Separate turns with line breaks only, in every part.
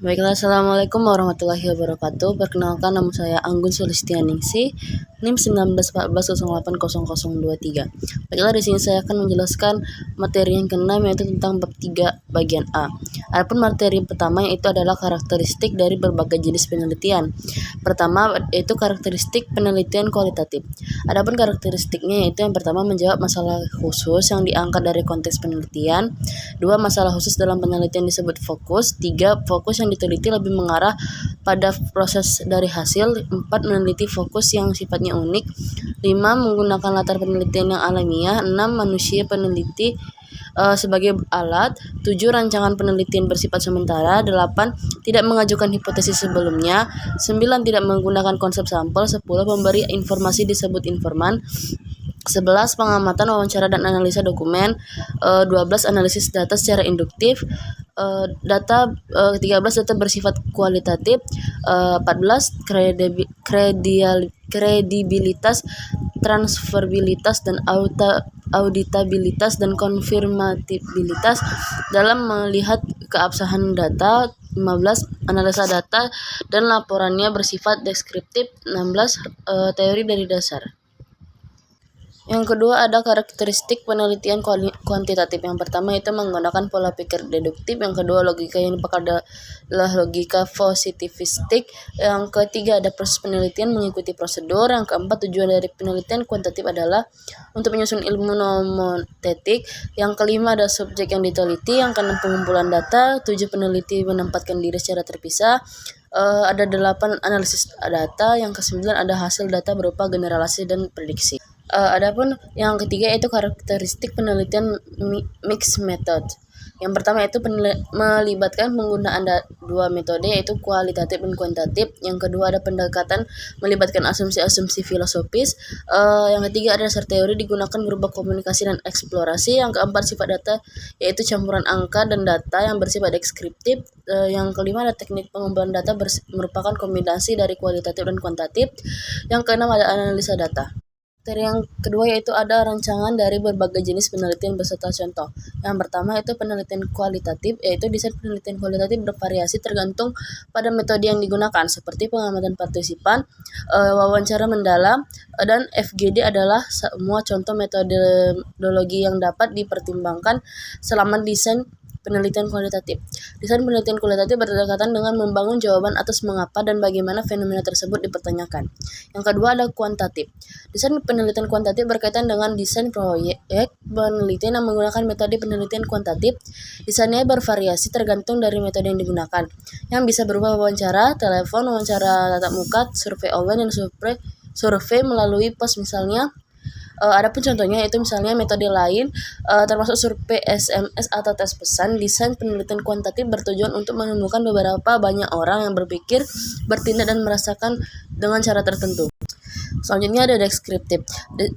Baiklah, Assalamualaikum warahmatullahi wabarakatuh. Perkenalkan, nama saya Anggun Sulistianingsih, NIM 1914080023. Baiklah, di sini saya akan menjelaskan materi yang ke-6, yaitu tentang bab 3 bagian A. Adapun materi pertama yaitu adalah karakteristik dari berbagai jenis penelitian. Pertama yaitu karakteristik penelitian kualitatif. Adapun karakteristiknya yaitu yang pertama menjawab masalah khusus yang diangkat dari konteks penelitian. 2. Masalah khusus dalam penelitian disebut fokus. 3. Fokus yang diteliti lebih mengarah pada proses dari hasil. 4. Meneliti fokus yang sifatnya unik. 5. Menggunakan latar penelitian yang alamiah. 6. Manusia peneliti sebagai alat. 7. Rancangan penelitian bersifat sementara. 8. Tidak mengajukan hipotesis sebelumnya. 9. Tidak menggunakan konsep sampel. 10. Memberi informasi disebut informan. 11. Pengamatan, wawancara, dan analisa dokumen. 12. Analisis data secara induktif. 13. Data bersifat kualitatif. 14. Kredibilitas, transferabilitas, dan auditabilitas dan konfirmatibilitas dalam melihat keabsahan data. 15. Analisa data dan laporannya bersifat deskriptif. 16. Teori dari dasar. Yang kedua ada karakteristik penelitian kuantitatif. Yang pertama itu menggunakan pola pikir deduktif. Yang kedua logika yang dipakai adalah logika positivistik. Yang ketiga ada proses penelitian mengikuti prosedur. Yang keempat tujuan dari penelitian kuantitatif adalah untuk menyusun ilmu nomotetik. Yang kelima ada subjek yang diteliti. Yang keenam pengumpulan data. 7. Peneliti menempatkan diri secara terpisah. Ada 8 analisis data. Yang ke-9 ada hasil data berupa generalisasi dan prediksi. Adapun yang ketiga itu karakteristik penelitian mixed method. Yang pertama itu melibatkan penggunaan dua metode yaitu kualitatif dan kuantitatif. Yang kedua ada pendekatan melibatkan asumsi-asumsi filosofis. Yang ketiga ada dasar teori digunakan berupa komunikasi dan eksplorasi. Yang keempat sifat data yaitu campuran angka dan data yang bersifat deskriptif. Yang kelima ada teknik pengumpulan data merupakan kombinasi dari kualitatif dan kuantitatif. Yang keenam ada analisa data. Materi yang kedua yaitu ada rancangan dari berbagai jenis penelitian beserta contoh. Yang pertama itu penelitian kualitatif, yaitu desain penelitian kualitatif bervariasi tergantung pada metode yang digunakan, seperti pengamatan partisipan, wawancara mendalam, dan FGD adalah semua contoh metodologi yang dapat dipertimbangkan selama desain penelitian kualitatif. Desain penelitian kualitatif berdekatan dengan membangun jawaban atas mengapa dan bagaimana fenomena tersebut dipertanyakan. Yang kedua ada kuantitatif. Desain penelitian kuantitatif berkaitan dengan desain proyek penelitian yang menggunakan metode penelitian kuantitatif. Desainnya bervariasi tergantung dari metode yang digunakan, yang bisa berupa wawancara, telepon, wawancara tatap muka, survei online, dan survei melalui pos misalnya. Adapun contohnya itu misalnya metode lain termasuk survei SMS atau tes pesan. Desain penelitian kuantitatif bertujuan untuk menemukan banyak orang yang berpikir, bertindak, dan merasakan dengan cara tertentu. Selanjutnya ada deskriptif.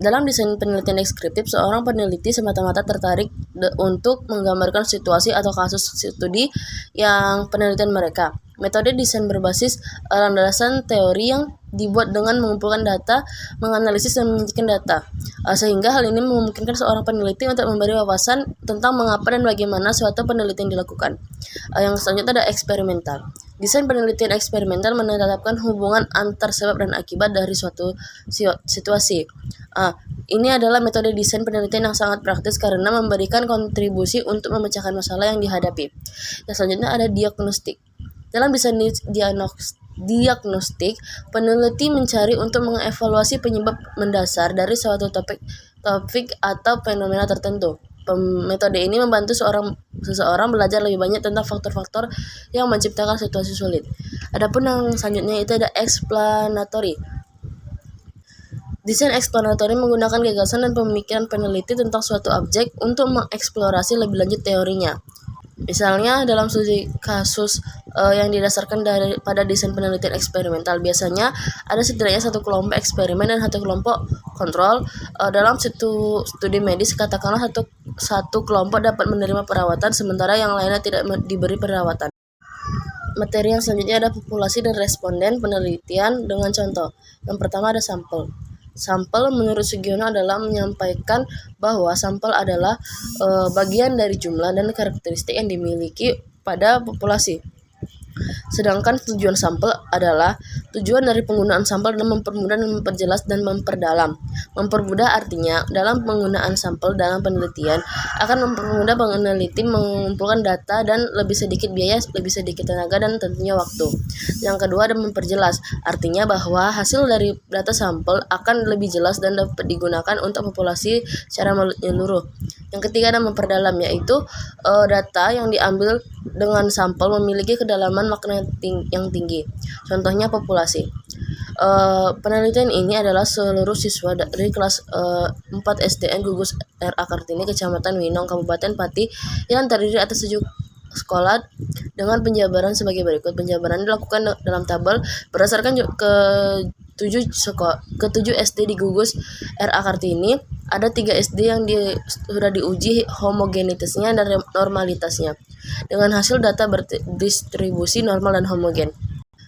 Dalam desain penelitian deskriptif, seorang peneliti semata-mata tertarik untuk menggambarkan situasi atau kasus studi yang penelitian mereka. Metode desain berbasis landasan teori yang dibuat dengan mengumpulkan data, menganalisis, dan menyajikan data, sehingga hal ini memungkinkan seorang peneliti untuk memberi wawasan tentang mengapa dan bagaimana suatu penelitian dilakukan. Yang selanjutnya ada eksperimental. Desain penelitian eksperimental menetapkan hubungan antar sebab dan akibat dari suatu situasi. Ini adalah metode desain penelitian yang sangat praktis karena memberikan kontribusi untuk memecahkan masalah yang dihadapi. Yang selanjutnya ada diagnostik. Dalam desain diagnostik, peneliti mencari untuk mengevaluasi penyebab mendasar dari suatu topik atau fenomena tertentu. Metode ini membantu seseorang belajar lebih banyak tentang faktor-faktor yang menciptakan situasi sulit. Adapun yang selanjutnya itu ada explanatory. Desain explanatory menggunakan gagasan dan pemikiran peneliti tentang suatu objek untuk mengeksplorasi lebih lanjut teorinya. Misalnya dalam studi kasus yang didasarkan pada desain penelitian eksperimental, biasanya ada setidaknya satu kelompok eksperimen dan satu kelompok kontrol. Dalam studi medis, katakanlah satu kelompok dapat menerima perawatan sementara yang lainnya tidak diberi perawatan. Materi yang selanjutnya ada populasi dan responden penelitian dengan contoh. Yang pertama ada sampel. Sampel menurut Sugiono adalah menyampaikan bahwa sampel adalah bagian dari jumlah dan karakteristik yang dimiliki pada populasi. Sedangkan tujuan sampel adalah tujuan dari penggunaan sampel adalah mempermudah dan memperjelas dan memperdalam. Mempermudah artinya dalam penggunaan sampel dalam penelitian akan mempermudah peneliti mengumpulkan data dan lebih sedikit biaya, lebih sedikit tenaga dan tentunya waktu. Yang kedua ada memperjelas, artinya bahwa hasil dari data sampel akan lebih jelas dan dapat digunakan untuk populasi secara menyeluruh. Yang ketiga ada memperdalam, yaitu data yang diambil dengan sampel memiliki kedalaman makna yang tinggi. Contohnya populasi. Penelitian ini adalah seluruh siswa dari kelas 4 SDN Gugus R.A. Kartini, Kecamatan Winong, Kabupaten Pati yang terdiri atas 7 sekolah dengan penjabaran sebagai berikut. Penjabaran dilakukan dalam tabel berdasarkan ke 7 SD di Gugus R.A. Kartini. Ada 3 SD yang sudah diuji homogenitasnya dan normalitasnya dengan hasil data berdistribusi normal dan homogen.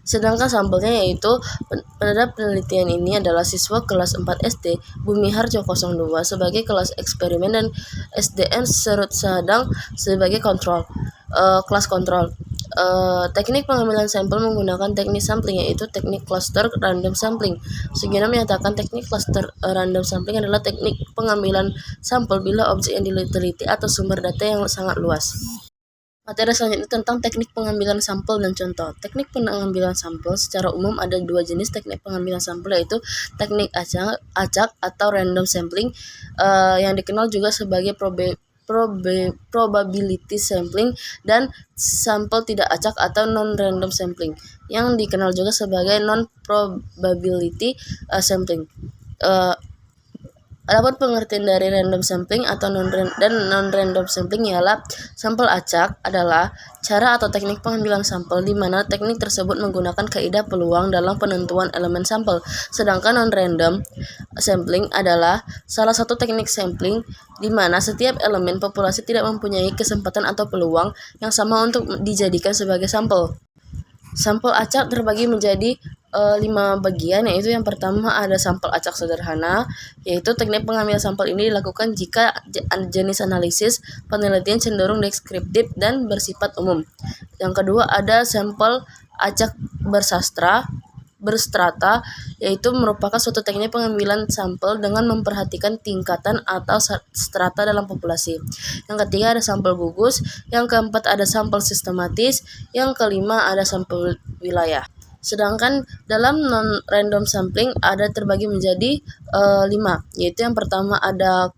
Sedangkan sampelnya yaitu pada penelitian ini adalah siswa kelas 4 SD Bumi Harjo 02 sebagai kelas eksperimen dan SDN Serut Sadang sebagai kelas kontrol. Teknik pengambilan sampel menggunakan teknik sampling, yaitu teknik cluster random sampling. Sugiono menyatakan teknik cluster random sampling adalah teknik pengambilan sampel bila objek yang diteliti atau sumber data yang sangat luas. Materi selanjutnya tentang teknik pengambilan sampel dan contoh. Teknik pengambilan sampel secara umum ada 2 jenis teknik pengambilan sampel, yaitu teknik acak atau random sampling yang dikenal juga sebagai probability sampling, dan sampel tidak acak atau non-random sampling yang dikenal juga sebagai non-probability sampling. Adapun pengertian dari random sampling atau non-random sampling ialah sampel acak adalah cara atau teknik pengambilan sampel di mana teknik tersebut menggunakan kaidah peluang dalam penentuan elemen sampel. Sedangkan non-random sampling adalah salah satu teknik sampling di mana setiap elemen populasi tidak mempunyai kesempatan atau peluang yang sama untuk dijadikan sebagai sampel. Sampel acak terbagi menjadi 5 bagian, yaitu yang pertama ada sampel acak sederhana, yaitu teknik pengambilan sampel ini dilakukan jika jenis analisis penelitian cenderung deskriptif dan bersifat umum. Yang kedua ada sampel acak berstrata, yaitu merupakan suatu teknik pengambilan sampel dengan memperhatikan tingkatan atau strata dalam populasi. Yang ketiga ada sampel gugus, yang keempat ada sampel sistematis, yang kelima ada sampel wilayah. Sedangkan dalam non-random sampling ada terbagi menjadi 5, yaitu yang pertama ada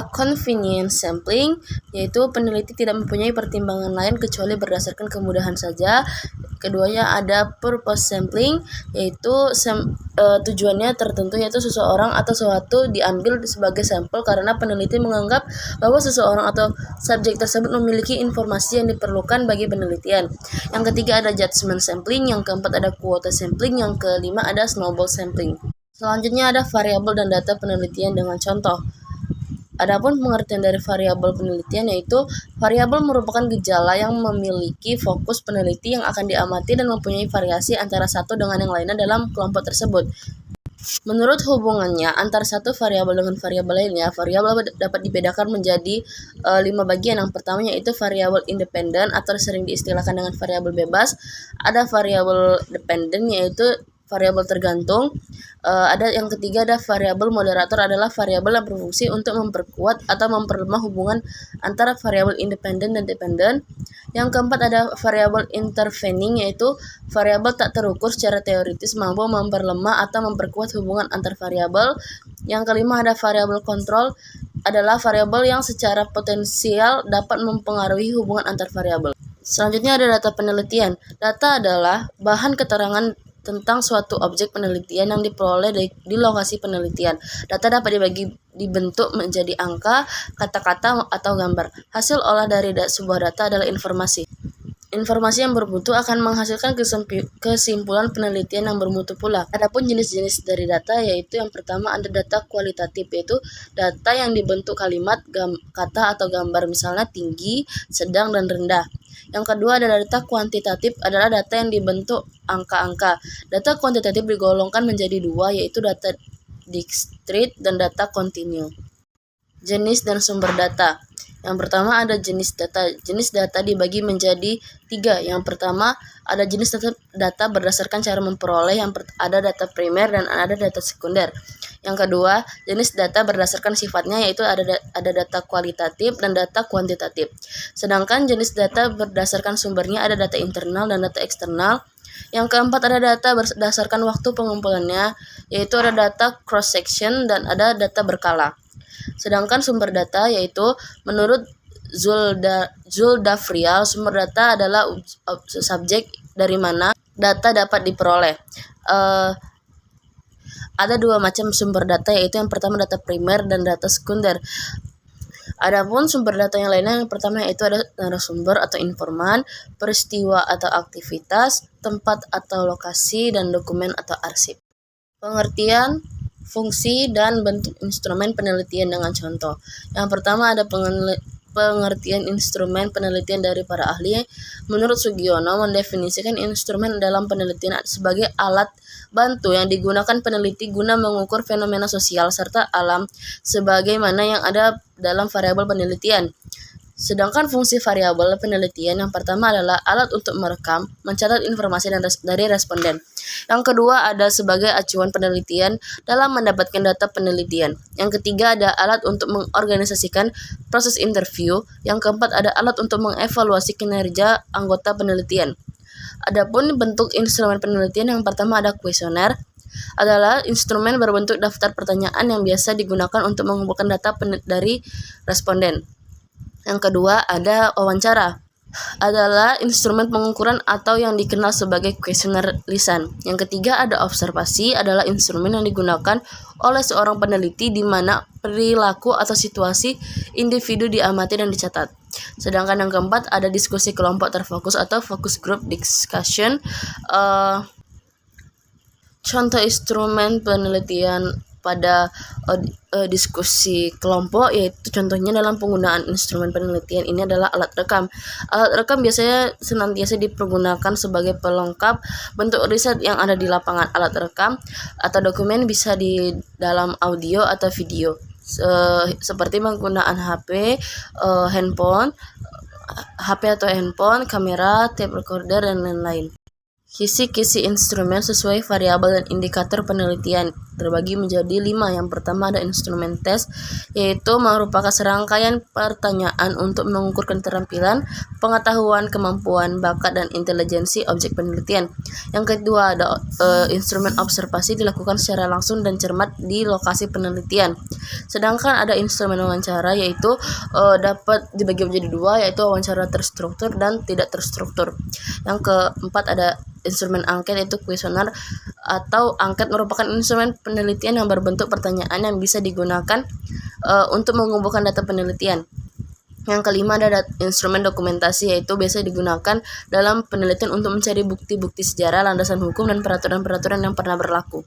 convenience sampling, yaitu peneliti tidak mempunyai pertimbangan lain kecuali berdasarkan kemudahan saja. Keduanya ada purpose sampling, yaitu tujuannya tertentu, yaitu seseorang atau sesuatu diambil sebagai sampel karena peneliti menganggap bahwa seseorang atau subjek tersebut memiliki informasi yang diperlukan bagi penelitian. Yang ketiga ada judgment sampling, yang keempat ada quota sampling, yang kelima ada snowball sampling. Selanjutnya ada variabel dan data penelitian dengan contoh. Adapun pengertian dari variabel penelitian yaitu variabel merupakan gejala yang memiliki fokus peneliti yang akan diamati dan mempunyai variasi antara satu dengan yang lainnya dalam kelompok tersebut. Menurut hubungannya antara satu variabel dengan variabel lainnya, variabel dapat dibedakan menjadi 5 bagian. Yang pertama yaitu variabel independen atau sering diistilahkan dengan variabel bebas. Ada variabel dependen yaitu variabel tergantung. Ada yang ketiga ada variabel moderator, adalah variabel yang berfungsi untuk memperkuat atau memperlemah hubungan antara variabel independen dan dependen. Yang keempat ada variabel intervening, yaitu variabel tak terukur secara teoritis mampu memperlemah atau memperkuat hubungan antar variabel. Yang kelima ada variabel kontrol, adalah variabel yang secara potensial dapat mempengaruhi hubungan antar variabel. Selanjutnya ada data penelitian. Data adalah bahan keterangan tentang suatu objek penelitian yang diperoleh di lokasi penelitian. Data dapat dibentuk menjadi angka, kata-kata, atau gambar. Hasil olah dari sebuah data adalah informasi. Informasi yang bermutu akan menghasilkan kesimpulan penelitian yang bermutu pula. Adapun jenis-jenis dari data yaitu yang pertama ada data kualitatif, yaitu data yang dibentuk kalimat, kata atau gambar, misalnya tinggi, sedang, dan rendah. Yang kedua ada data kuantitatif, adalah data yang dibentuk angka-angka. Data kuantitatif digolongkan menjadi 2, yaitu data discrete dan data kontinu. Jenis dan sumber data. Yang pertama ada jenis data. Jenis data dibagi menjadi 3. Yang pertama ada jenis data berdasarkan cara memperoleh. Ada data primer dan ada data sekunder. Yang kedua, jenis data berdasarkan sifatnya, yaitu ada data kualitatif dan data kuantitatif. Sedangkan jenis data berdasarkan sumbernya ada data internal dan data eksternal. Yang keempat ada data berdasarkan waktu pengumpulannya, yaitu ada data cross section dan ada data berkala. Sedangkan sumber data yaitu menurut Zuldavriel, sumber data adalah subjek dari mana data dapat diperoleh. Ada 2 macam sumber data, yaitu yang pertama data primer dan data sekunder. Adapun sumber data yang lainnya, yang pertama yaitu ada narasumber atau informan, peristiwa atau aktivitas, tempat atau lokasi, dan dokumen atau arsip. Pengertian, fungsi, dan bentuk instrumen penelitian dengan contoh. Yang pertama ada pengertian instrumen penelitian dari para ahli. Menurut Sugiono, mendefinisikan instrumen dalam penelitian sebagai alat bantu yang digunakan peneliti guna mengukur fenomena sosial serta alam sebagaimana yang ada dalam variabel penelitian. Sedangkan fungsi variabel penelitian yang pertama adalah alat untuk merekam, mencatat informasi dari responden. Yang kedua ada sebagai acuan penelitian dalam mendapatkan data penelitian. Yang ketiga ada alat untuk mengorganisasikan proses interview. Yang keempat ada alat untuk mengevaluasi kinerja anggota penelitian. Adapun bentuk instrumen penelitian, yang pertama ada kuesioner, adalah instrumen berbentuk daftar pertanyaan yang biasa digunakan untuk mengumpulkan data dari responden. Yang kedua ada wawancara, adalah instrumen pengukuran atau yang dikenal sebagai kuesioner lisan. Yang ketiga ada observasi, adalah instrumen yang digunakan oleh seorang peneliti di mana perilaku atau situasi individu diamati dan dicatat. Sedangkan yang keempat ada diskusi kelompok terfokus atau focus group discussion. Contoh instrumen penelitian pada diskusi kelompok, yaitu contohnya dalam penggunaan instrumen penelitian ini adalah alat rekam. Alat rekam biasanya senantiasa dipergunakan sebagai pelengkap bentuk riset yang ada di lapangan. Alat rekam atau dokumen bisa di dalam audio atau video, seperti penggunaan HP atau handphone, kamera, tape recorder, dan lain-lain. Kisi-kisi instrumen sesuai variabel dan indikator penelitian terbagi menjadi 5. Yang pertama ada instrumen tes, yaitu merupakan serangkaian pertanyaan untuk mengukur keterampilan, pengetahuan, kemampuan, bakat, dan intelijensi objek penelitian. Yang kedua ada instrumen observasi, dilakukan secara langsung dan cermat di lokasi penelitian. Sedangkan ada instrumen wawancara, yaitu dapat dibagi menjadi 2, yaitu wawancara terstruktur dan tidak terstruktur. Yang keempat ada instrumen angket, yaitu kuesioner atau angket merupakan instrumen penelitian yang berbentuk pertanyaan yang bisa digunakan untuk mengumpulkan data penelitian. Yang kelima ada instrumen dokumentasi, yaitu biasa digunakan dalam penelitian untuk mencari bukti-bukti sejarah, landasan hukum, dan peraturan-peraturan yang pernah berlaku.